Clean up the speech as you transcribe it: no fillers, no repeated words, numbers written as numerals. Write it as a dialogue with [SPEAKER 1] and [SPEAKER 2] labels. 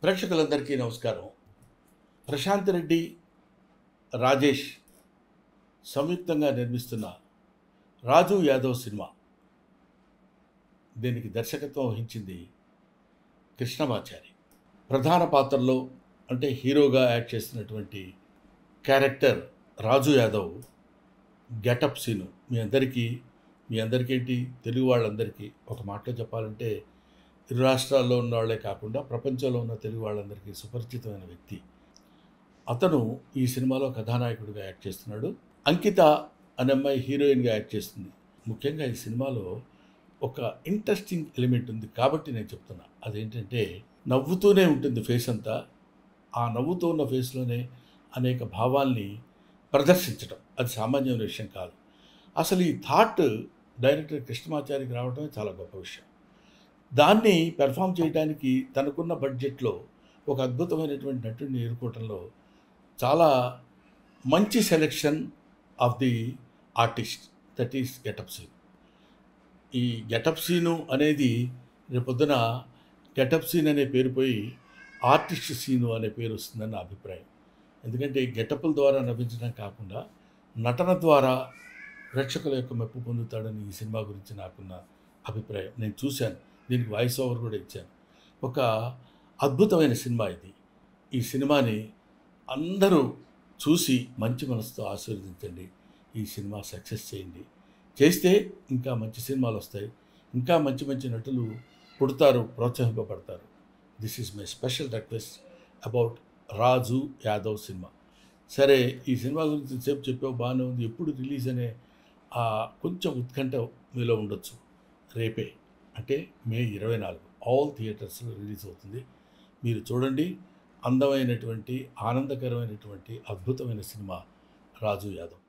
[SPEAKER 1] ప్రేక్షకులందరికీ నమస్కారం. ప్రశాంత్ రెడ్డి, రాజేష్ సంయుక్తంగా నిర్మిస్తున్న 'రాజు యాదవ్' సినిమా. దీనికి దర్శకత్వం వహించింది కృష్ణమాచారి. ప్రధాన పాత్రలో అంటే హీరోగా యాక్ట్ చేస్తున్నటువంటి క్యారెక్టర్ రాజు యాదవ్ గెటప్ సీను మీ అందరికేంటి తెలుగు వాళ్ళందరికీ ఒక మాటలో చెప్పాలంటే ఇరు రాష్ట్రాల్లో ఉన్న వాళ్ళే కాకుండా ప్రపంచంలో ఉన్న తెలుగు వాళ్ళందరికీ సుపరిచితమైన వ్యక్తి. అతను ఈ సినిమాలో కథానాయకుడిగా యాక్ట్ చేస్తున్నాడు. అంకిత అనే అమ్మాయి హీరోయిన్గా యాక్ట్ చేస్తుంది. ముఖ్యంగా ఈ సినిమాలో ఒక ఇంట్రెస్టింగ్ ఎలిమెంట్ ఉంది కాబట్టి నేను చెప్తున్నా. అదేంటంటే నవ్వుతూనే ఉంటుంది ఫేస్ అంతా. ఆ నవ్వుతూ ఉన్న ఫేస్లోనే అనేక భావాల్ని ప్రదర్శించడం అది సామాన్యమైన విషయం కాదు. అసలు ఈ థాట్ డైరెక్టర్ కృష్ణమాచారికి రావడమే చాలా గొప్ప విషయం. దాన్ని పెర్ఫామ్ చేయడానికి తనకున్న బడ్జెట్లో ఒక అద్భుతమైనటువంటి నటుడిని ఎన్నుకోవటంలో చాలా మంచి selection of the artist, that is getup Seenu. ఈ గెటప్ సీను అనేది రేపొద్దున గెటప్ సీన్ అనే పేరు పోయి ఆర్టిస్ట్ సీను అనే పేరు వస్తుందని నా అభిప్రాయం. ఎందుకంటే గెటప్ల ద్వారా నవ్వించడం కాకుండా నటన ద్వారా ప్రేక్షకుల యొక్క మెప్పు పొందుతాడని ఈ సినిమా గురించి నాకున్న అభిప్రాయం. నేను చూశాను, దీనికి వాయిస్ ఓవర్ కూడా ఇచ్చాను. ఒక అద్భుతమైన సినిమా ఇది. ఈ సినిమాని అందరూ చూసి మంచి మనసుతో ఆశీర్వదించండి. ఈ సినిమా సక్సెస్ చేయండి. చేస్తే ఇంకా మంచి సినిమాలు వస్తాయి, ఇంకా మంచి మంచి నటులు పుడతారు, ప్రోత్సహింపబడతారు. This is my special request about Raju Yadav cinema. సరే, ఈ సినిమా గురించి సేపు చెప్పావు, బాగానే ఉంది. ఎప్పుడు రిలీజ్ అనే కొంచెం ఉత్కంఠ మీలో ఉండొచ్చు. రేపే అంటే మే 24 ఆల్ థియేటర్స్లో రిలీజ్ అవుతుంది. మీరు చూడండి. అందమైనటువంటి, ఆనందకరమైనటువంటి, అద్భుతమైన సినిమా రాజు యాదవ్.